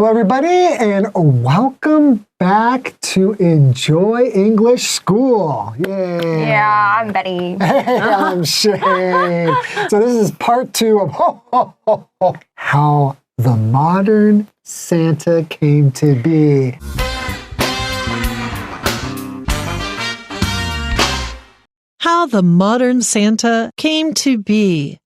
Hello, everybody, and welcome back to Enjoy English School. Yay! Yeah, I'm Betty. Hey, I'm Shane. So this is part 2 of How the Modern Santa Came to Be. How the Modern Santa Came to Be.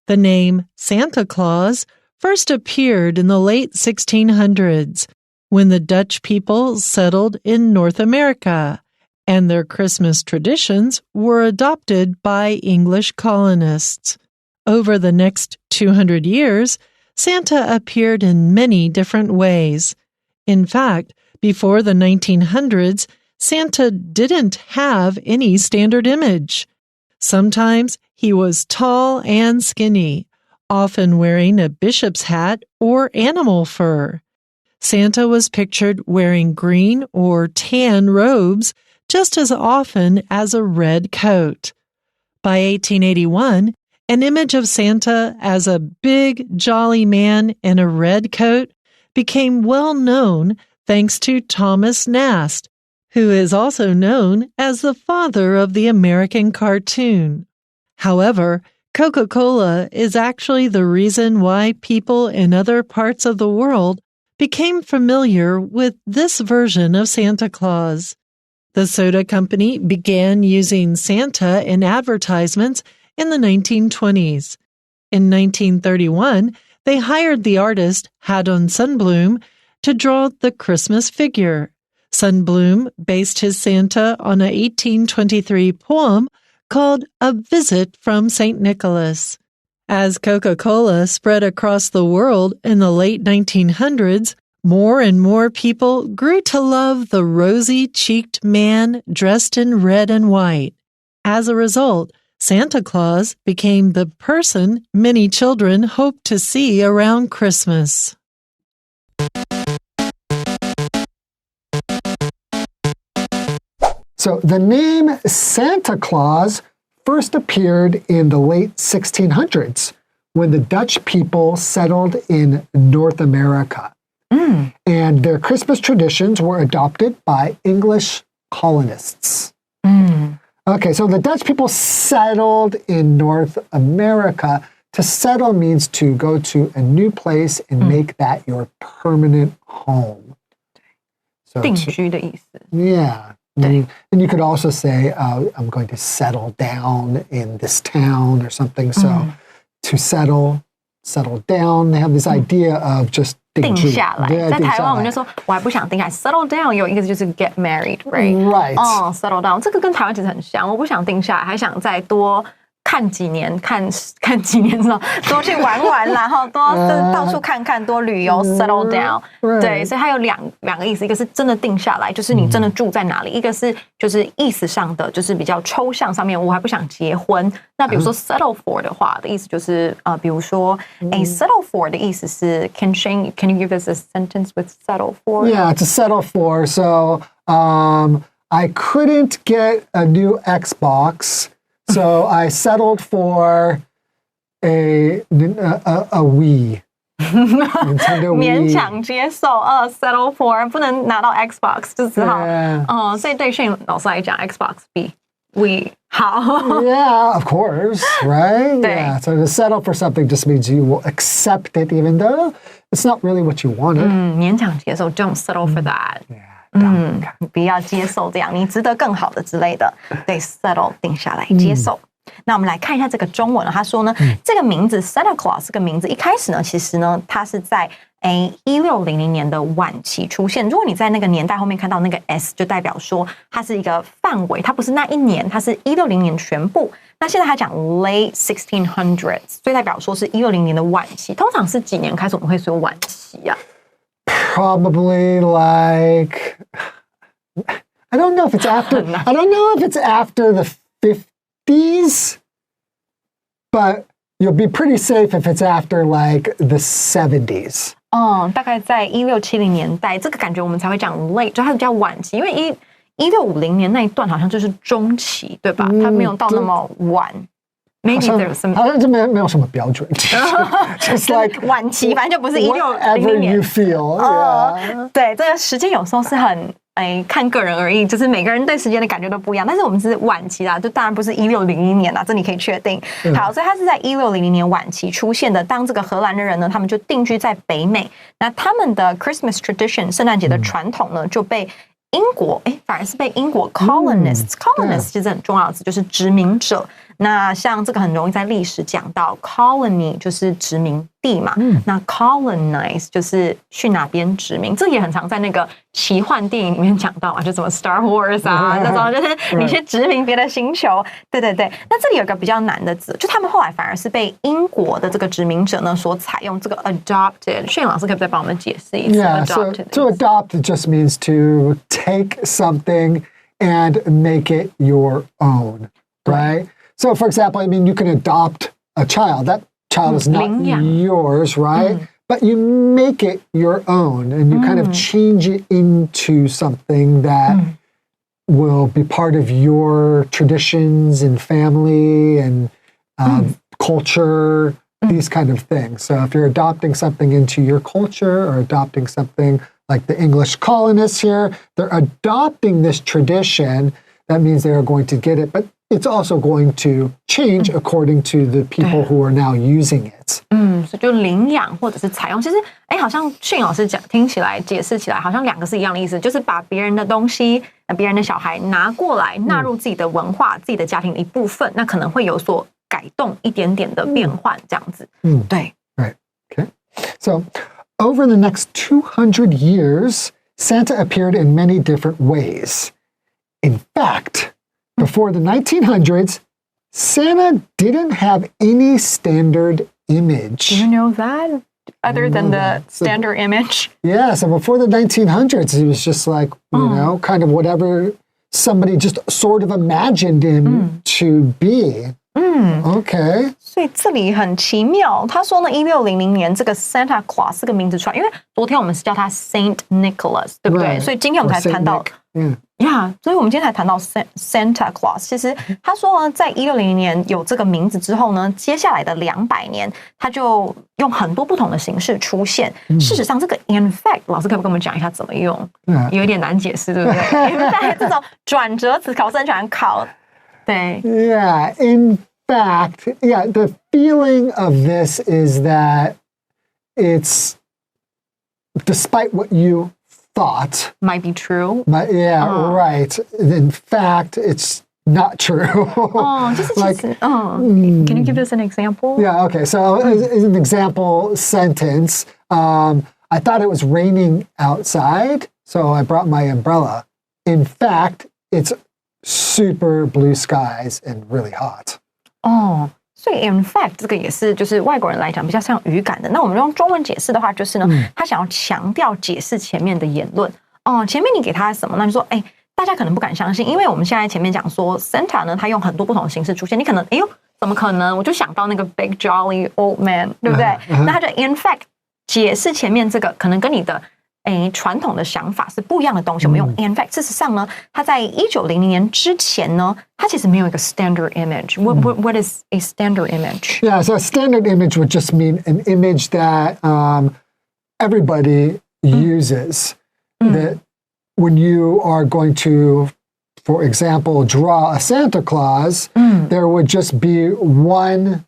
The name Santa Claus first appeared in the late 1600s when the Dutch people settled in North America, and their Christmas traditions were adopted by English colonists. Over the next 200 years, Santa appeared in many different ways. In fact, before the 1900s, Santa didn't have any standard image. Sometimes he was tall and skinny, often wearing a bishop's hat or animal fur. Santa was pictured wearing green or tan robes just as often as a red coat. By 1881, an image of Santa as a big, jolly man in a red coat became well known thanks to Thomas Nast, who is also known as the father of the American cartoon. However, Coca-Cola is actually the reason why people in other parts of the world became familiar with this version of Santa Claus. The soda company began using Santa in advertisements in the 1920s. In 1931, they hired the artist Haddon Sundblom to draw the Christmas figure. Sundblom based his Santa on a 1823 poem called A Visit from St. Nicholas. As Coca-Cola spread across the world in the late 1900s, more and more people grew to love the rosy-cheeked man dressed in red and white. As a result, Santa Claus became the person many children hoped to see around Christmas. So the name Santa Claus first appeared in the late 1600s when the Dutch people settled in North America. And their Christmas traditions were adopted by English colonists. Okay, so the Dutch people settled in North America. To settle means to go to a new place and make that your permanent home. So 定居的意思。 Yeah. And you could also say, I'm going to settle down in this town or something. So to settle down, they have this idea of just 定下来，在台湾我们就说我还不想定下来 ，settle down 有一个就是 get married, right? Right. Settle down 这个跟台湾其实很像，我不想定下来，还想再多看几年，看几年之后多去玩玩，然后多到处看看，多旅游 ，settle down。对，所以它有两个意思，一个是真的定下来，就是你真的住在哪里；一个是就是意思上的，就是比较抽象上面，我还不想结婚。那比如说 settle for 的话的意思就是比如说settle for 的意思是 Can you give us a sentence with settle for? Yeah, to settle for. So I couldn't get a new Xbox. So I settled for a Wii. Nintendo Wii. 勉强接受settle for 不能拿到 Xbox 就只好所以对Shane老师来讲 Xbox 比 Wii 好。Yeah, of course, right? 对 Yeah. So to settle for something just means you will accept it even though it's not really what you wanted. 勉强接受 Don't settle for that. Yeah. 你不要接受这样，你值得更好的之类的。对 settle 定下来接受。那我们来看一下这个中文，他说呢，这个名字 Santa Claus 这个名字一开始呢，其实呢，它是在1600年的晚期出现。如果你在那个年代后面看到那个 S， 就代表说它是一个范围，它不是那一年，它是160年全部。那现在他讲 late 1600s， 所以代表说是160年的晚期。通常是几年开始我们会说晚期啊？ Probably like I don't know if it's after the 50s, but you'll be pretty safe if it's after like the 70s. 大概在1670年代，这个感觉我们才会讲 late， 就它比较晚期，因为1650年那一段好像就是中期，对吧？它没有到那么晚。Maybe there's some 好像就没有什么标准，just like 晚期，反正就不是1600年。Whatever you feel，对，这个时间有时候是很看个人而异，就是每个人对时间的感觉都不一样。但是我们是晚期啦，就当然不是1600年啦，这你可以确定。好，所以它是在1600年晚期出现的。当这个荷兰的人呢，他们就定居在北美，那他们的 Christmas tradition 圣诞节的传统呢，就被英国反而是被英国 colonists 其实很重要的词就是殖民者。那像这个很容易在历史讲到 colony 就是殖民地嘛，那 colonize 就是去哪边殖民，这也很常在那个奇幻电影里面讲到啊，就什么 Star Wars 啊那种，就是你去殖民别的星球。对。那这里有个比较难的字，就他们后来反而是被英国的这个殖民者呢所采用这个 adopted。炫老师可不可以再帮我们解释一次 adopted？ So to adopt just means to take something and make it your own, right? So, for example, I mean, you can adopt a child. That child is not yours, right? But you make it your own, and you kind of change it into something that will be part of your traditions and family and culture, these kind of things. So, if you're adopting something into your culture or adopting something like the English colonists here, they're adopting this tradition. That means they are going to get it, but it's also going to change according to the people who are now using it. 所以就领养或者是采用，其实好像训老师讲听起来解释起来好像两个是一样的意思，就是把别人的东西、别人的小孩拿过来纳入自己的文化、自己的家庭的一部分，那可能会有所改动一点点的变换这样子。对。Right. Okay. So, over the next 200 years, Santa appeared in many different ways. In fact, before the 1900s, Santa didn't have any standard image. Do you know that? Other than the standard image? Yeah, so before the 1900s, he was just like, you know, kind of whatever somebody just sort of imagined him to be. Okay. 所以这里很奇妙，他说呢，1600年这个 Santa Claus 这个名字出来，因为昨天我们是叫他 Saint Nicholas， 对不对？所以今天我们才谈到。所以我们今天才谈到 Santa Claus。其实他说呢，在1600年有这个名字之后呢，接下来的200年，他就用很多不同的形式出现。事实上，这个 in fact， 老师可不可以跟我们讲一下怎么用？有一点难解释，对不对？in fact 这种转折词，考生喜欢考。对。Yeah, in fact, yeah, the feeling of this is that it's despite what you thought might be true. Right. In fact, it's not true. Can you give us an example? Yeah, okay. So as an example sentence, I thought it was raining outside, so I brought my umbrella. In fact, it's super blue skies and really hot. 所以 in fact 这个也是就是外国人来讲比较像语感的。那我们用中文解释的话，就是呢，他想要强调解释前面的言论。前面你给他什么？那你说，大家可能不敢相信，因为我们现在前面讲说 Santa 呢，他用很多不同的形式出现，你可能怎么可能？我就想到那个 Big Jolly Old Man， 对不对？那他就 in fact 解释前面这个可能跟你的传统的想法是不一样的东西。我们用 in fact， 事实上呢，他在1900年之前呢，他其实没有一个 standard image. What is a standard image? Yeah, so a standard image would just mean an image that everybody uses. That when you are going to, for example, draw a Santa Claus, there would just be one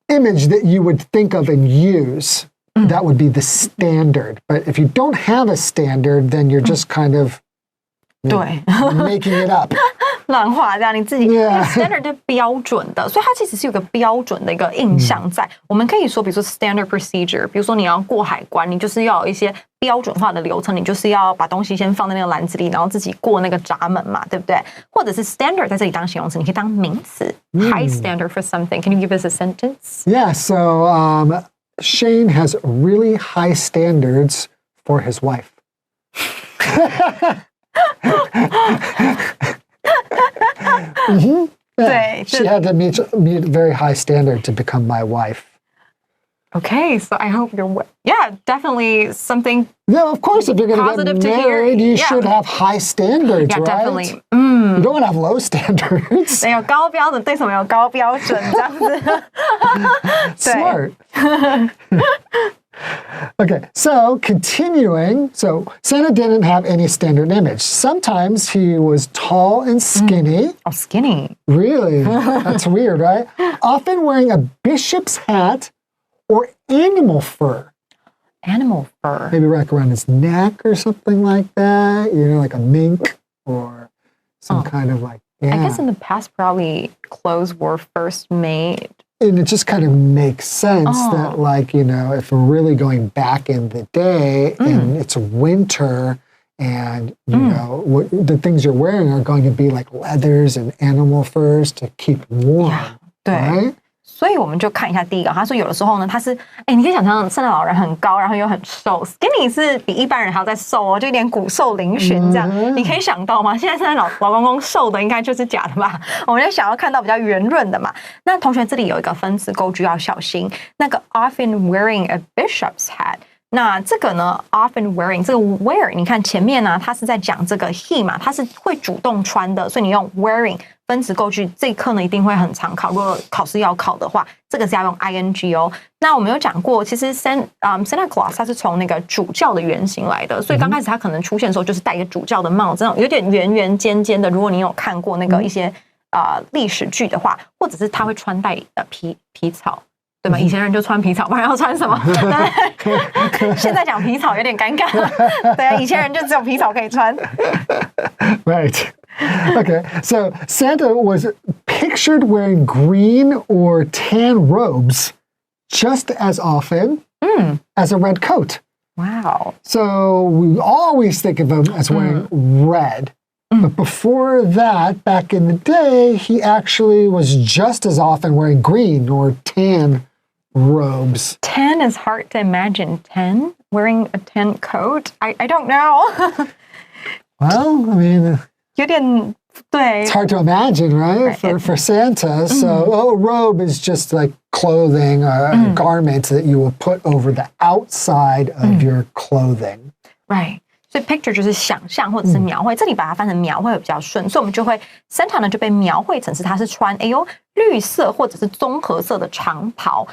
image that you would think of and use. That would be the standard. But if you don't have a standard, then you're just kind of making it up. 乱画这样，你自己 standard 就标准的，所以它其实是有个标准的一个印象在。我们可以说，比如说 standard procedure， 比如说你要过海关，你就是要有一些标准化的流程，你就是要把东西先放在那个篮子里，然后自己过那个闸门嘛，对不对？或者是 standard 在这里当形容词，你可以当名词。High standard for something. Can you give us a sentence? Yeah. So Shane has really high standards for his wife. Yeah, she had to meet a very high standard to become my wife. Okay, so I hope you're definitely something. No, of course, if you're going to get married, you should have high standards, right? Definitely. You don't want to have low standards. 没有高标准，对什么有高标准这样子。Smart. Okay, so continuing. So Santa didn't have any standard image. Sometimes he was tall and skinny. Oh, skinny. Really? That's weird, right? Often wearing a bishop's hat or animal fur. Animal fur. Maybe like around his neck or something like that. You know, like a mink or some kind of like, yeah. I guess in the past, probably clothes were first made. And it just kind of makes sense that, like, you know, if we're really going back in the day and it's winter and, you know, the things you're wearing are going to be like leathers and animal furs to keep warm, right? 所以我们就看一下第一个，他说有的时候呢，他是，你可以想象圣诞老人很高，然后又很瘦 ，skinny 是比一般人还要再瘦哦，就有点骨瘦嶙峋这样。你可以想到吗？现在圣诞老公公瘦的应该就是假的吧？我们就想要看到比较圆润的嘛。那同学这里有一个分词构句要小心，那个 often wearing a bishop's hat。那这个呢 often wearing 这个 wear 你看前面呢它是在讲这个 he 嘛，它是会主动穿的，所以你用 wearing 分词构句，这一课呢一定会很常考，如果考试要考的话，这个是要用 ing 哦。那我们有讲过，其实Santa Claus 它是从那个主教的原型来的，所以刚开始它可能出现的时候就是戴一个主教的帽子，那种有点圆圆尖尖的。如果你有看过那个一些历史剧的话，或者是他会穿戴皮草。对吗？以前人就穿皮草，不然要穿什么？现在讲皮草有点尴尬。对啊，以前人就只有皮草可以穿。Right. Okay. So Santa was pictured wearing green or tan robes just as often as a red coat. Wow. So we always think of him as wearing red. But before that, back in the day, he actually was just as often wearing green or tan robes. Tan is hard to imagine. Tan? Wearing a tan coat? I don't know. Well, I mean, 有点对 it's hard to imagine, right? For Santa. So, robe is just like clothing, a garment that you will put over the outside of your clothing. Right. 所以 picture 就是想象或者是描绘，这里把它翻成描绘会比较顺，所以我们就会 Santa 呢就被描绘成是他是穿绿色或者是棕褐色的长袍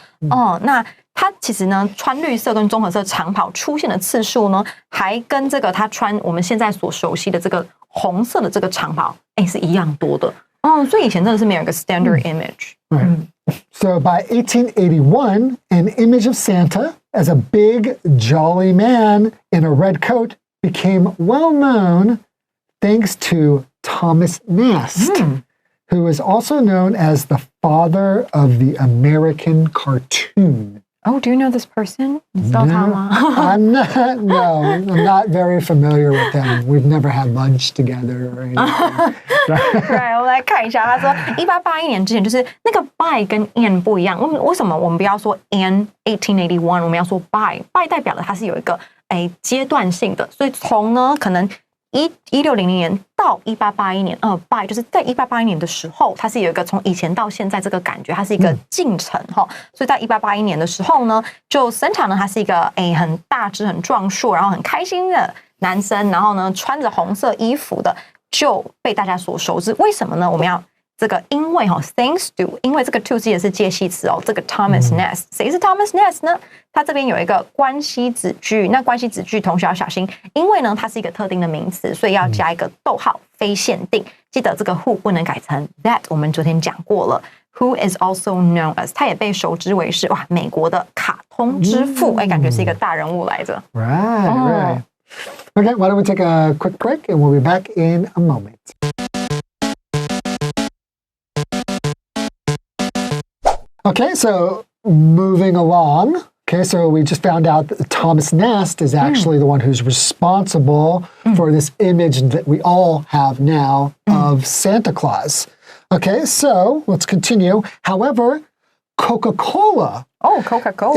那他其实呢穿绿色跟棕褐色长袍出现的次数呢，还跟这个他穿我们现在所熟悉的这个红色的这个长袍是一样多的所以以前真的是没有一个 standard image. Right. So by 1881, an image of Santa as a big, jolly man in a red coat became well known thanks to Thomas Nast, who is also known as the father of the American cartoon. Oh, do you know this person? I'm not very familiar with them. We've never had lunch together or anything. Right, 我们来看一下，他说1881年之前就是那个 by 跟 and 不一样。为什么我们不要说 and 1881，我们要说 by？ by 代表了它是有一个阶段性的，所以从呢可能1600年到1881年by 就是在1881年的时候，它是有一个从以前到现在这个感觉，它是一个进程所以在1881年的时候呢，就 Santa 呢，他是一个很大只、很壮硕，然后很开心的男生，然后呢穿着红色衣服的，就被大家所熟知。为什么呢？我们要这个因为thanks to， 因为这个 to 也是介系词这个 Thomas Nast， 谁是 Thomas Nast 呢？它这边有一个关系子句，那关系子句同学要小心，因为呢它是一个特定的名词，所以要加一个逗号，非限定。记得这个 who 不能改成 that， 我们昨天讲过了。Who is also known as， 他也被熟知为是美国的卡通之父，感觉是一个大人物来着。Right. Okay, why don't we take a quick break and we'll be back in a moment. Okay, so moving along. Okay, so we just found out that Thomas Nast is actually the one who's responsible for this image that we all have now of Santa Claus. Okay, so let's continue. However, Coca-Cola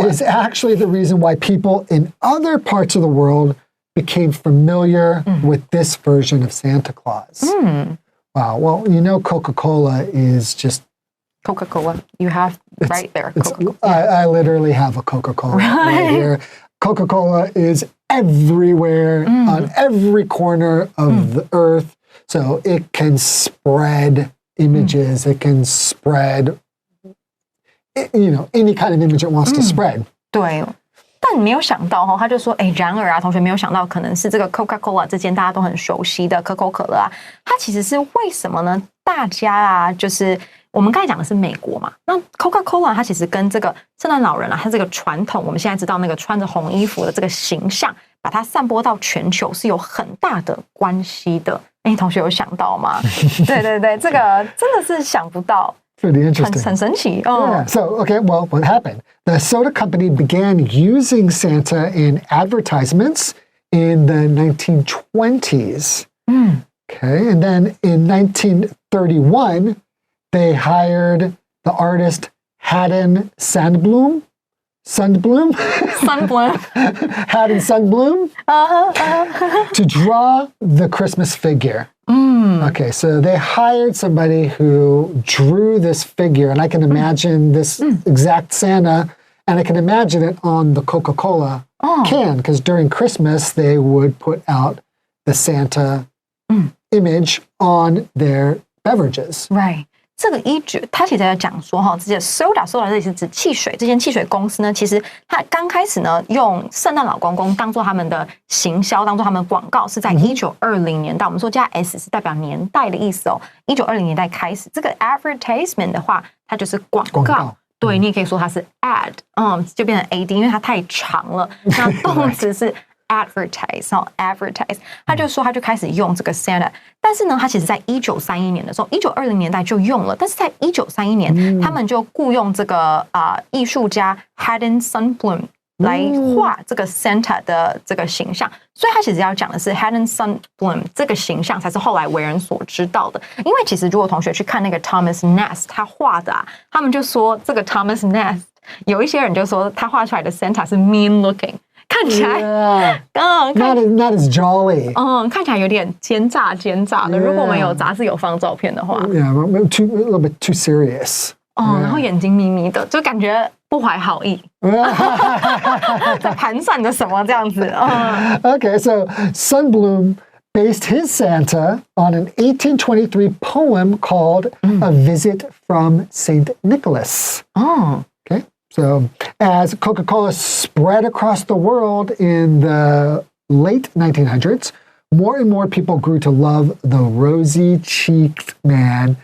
is actually the reason why people in other parts of the world became familiar with this version of Santa Claus. Wow, well, you know Coca-Cola is just Coca-Cola. You have right there. I literally have a Coca-Cola right here. Coca-Cola is everywhere on every corner of the earth. So it can spread images. It can spread, any kind of image it wants to spread. 对。但没有想到他就说，然而啊，同学没有想到，可能是这个 Coca-Cola 这间大家都很熟悉的可口可乐啊，它其实是为什么呢？大家啊，就是我们刚才讲的是美国嘛，那 Coca-Cola 它其实跟这个圣诞老人啊，它这个传统，我们现在知道那个穿着红衣服的这个形象，把它散播到全球是有很大的关系的。同学有想到吗？对对对，这个真的是想不到。Pretty interesting. 很神奇。Yeah. So, okay, well, what happened? The soda company began using Santa in advertisements in the 1920s. Okay, and then in 1931, they hired the artist Haddon Sundblom. Haddon Sundblom to draw the Christmas figure. Okay, so they hired somebody who drew this figure, and I can imagine this exact Santa, and I can imagine it on the Coca-Cola can, because during Christmas they would put out the Santa image on their beverages. Right. 这个他其实在讲说这些 soda 这里是指汽水，这间汽水公司呢，其实他刚开始呢用圣诞老公公当做他们的行销，当做他们的广告，是在1920年代。我们说加 S 是代表年代的意思1920年代开始，这个 advertisement 的话，它就是广告。对，你也可以说它是 ad， 就变成 ad， 因为它太长了。那动词是advertise， 他就说他就开始用这个 Santa， 但是呢，他其实在1931年的时候，1920年代就用了，但是在1931年，他们就雇佣这个艺术家 Haddon Sundblom 来画这个 Santa 的这个形象，所以他其实要讲的是 Haddon Sundblom 这个形象才是后来为人所知道的。因为其实如果同学去看那个 Thomas Nast 他画的他们就说这个 Thomas Nast 有一些人就说他画出来的 Santa 是 mean looking。看起来，not as jolly。看起来有点奸诈的。如果我们有杂志有放照片的话 ，Yeah, a little bit too serious。然后眼睛眯眯的，就感觉不怀好意，在盘算着什么这样子。Okay, so Sundblom based his Santa on an 1823 poem called "A Visit from Saint Nicholas." Okay. So as Coca-Cola spread across the world in the late 1900s, more and more people grew to love the rosy-cheeked man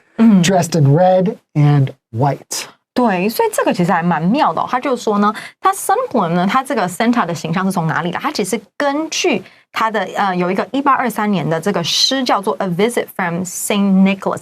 dressed in red and white. 对，所以这个其实还蛮妙的他就说呢，他 Sundblom 呢，他这个 Santa 的形象是从哪里来？他其实根据他的有一个1823年的这个诗叫做《A Visit from Saint Nicholas》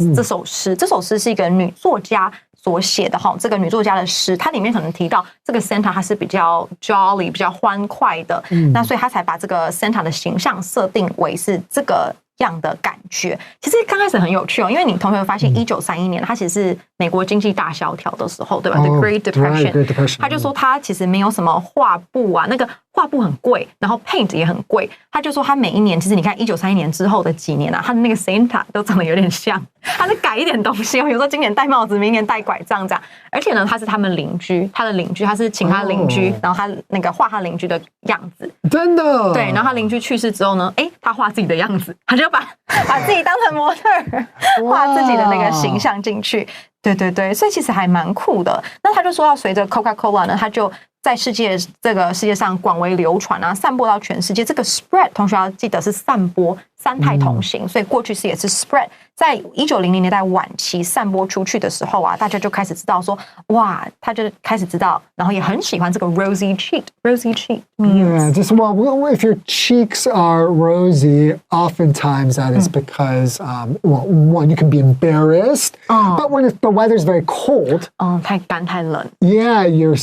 这首诗是一个女作家所写的这个女作家的诗，它里面可能提到这个 Santa 它是比较 jolly 比较欢快的，那所以他才把这个 Santa 的形象设定为是这个样的感觉。其实刚开始很有趣因为你同学发现1931年它其实是美国经济大萧条的时候，对吧？ The Great Depression， 他就说他其实没有什么画布那个画布很贵，然后 paint 也很贵，他就说他每一年其实你看1931年之后的几年他的那个 Santa 都长得有点像，他是改一点东西比如说今年戴帽子，明年戴拐杖这样。而且呢他是他们邻居，他是请他邻居然后他那个画他邻居的样子。真的？对，然后他邻居去世之后呢他画自己的样子，他就把自己当成模特画自己的那个形象进去。对对对，所以其实还蛮酷的。那他就说要随着 Coca-Cola 呢，他就在这个世界上广为流传散播到全世界。这个 spread 同学要记得是散播，三态同形，所以过去式也是 spread。在1900年代晚期散播出去的时候大家就开始知道说，哇，他就开始知道，然后也很喜欢这个 rosy cheek means. Yeah, just well, if your cheeks are rosy, oftentimes that is because one, you can be embarrassed, but when the weather's very cold, 太干太冷 yeah, your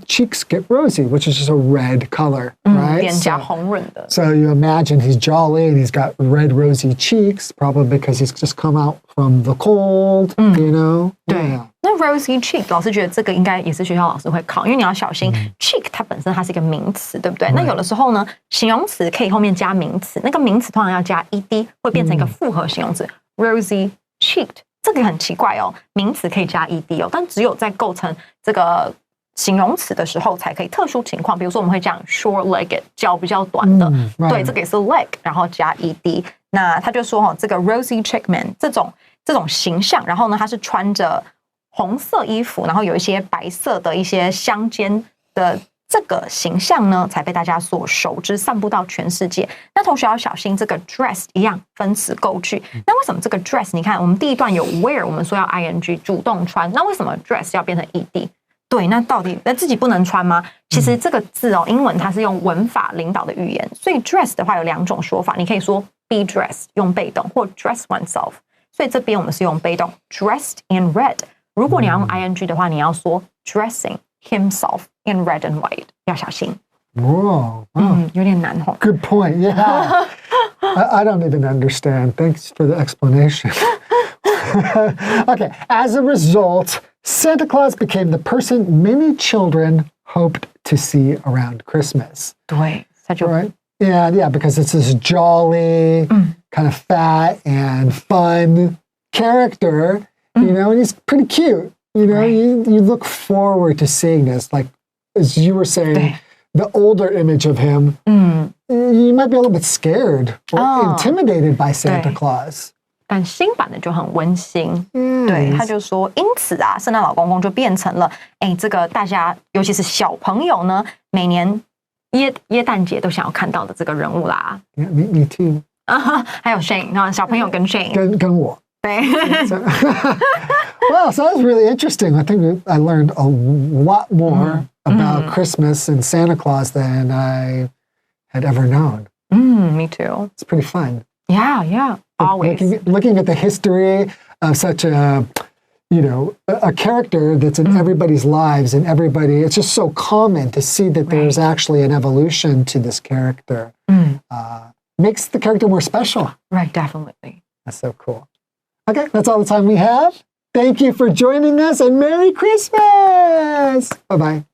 cheeks get rosy, which is just a red color, right? 脸颊红润的。 So you imagine he's jolly and he's got red rosy cheeks, probably because he's just come out from the cold, you know? 对。那 rosy cheek 老师觉得这个应该也是学校老师会考，因为你要小心 cheek 它本身它是一个名词，对不对？那有的时候呢，形容词可以后面加名词，那个名词通常要加 ed， 会变成一个复合形容词 rosy cheeked。这个很奇怪名词可以加 ed但只有在构成这个形容词的时候才可以。特殊情况，比如说我们会讲 short-legged， 脚比较短的，对，这个也是 leg， 然后加 ed。那他就说这个 Rosie Chickman 这种形象，然后呢，他是穿着红色衣服，然后有一些白色的一些相间的这个形象呢，才被大家所熟知，散布到全世界。那同学要小心，这个 dress 一样分词构句。那为什么这个 dress？ 你看，我们第一段有 wear， 我们说要 ing 主动穿，那为什么 dress 要变成 ed？ 对，那到底自己不能穿吗？其实这个字英文它是用文法领导的语言，所以 dress 的话有2种说法，你可以说 be dressed 用被动，或 dress oneself。所以这边我们是用被动 dressed in red。如果你要用 ing 的话，你要说 dressing himself in red and white， 要小心。Whoa. 有点难吼。Good point. Yeah. I don't even understand. Thanks for the explanation. Okay. As a result, Santa Claus became the person many children hoped to see around Christmas. 对，他就 Right? Yeah, because it's this jolly, kind of fat and fun character, you know, and he's pretty cute. You know, you look forward to seeing this. Like, as you were saying, the older image of him, you might be a little bit scared or intimidated by Santa Claus. 但新版的就很温馨，对，他就说，因此啊，圣诞老公公就变成了，这个大家尤其是小朋友呢，每年耶诞节都想要看到的这个人物啦。Yeah, me too. 还有 Shane， 然后小朋友跟 Shane， 跟我。对。Wow, so that was really interesting. I think I learned a lot more about Christmas and Santa Claus than I had ever known. Me too. It's pretty fun. Yeah, always. Looking at the history of such a character that's in everybody's lives and it's just so common to see that there's actually an evolution to this character. Makes the character more special. Right, definitely. That's so cool. Okay, that's all the time we have. Thank you for joining us and Merry Christmas! Bye-bye.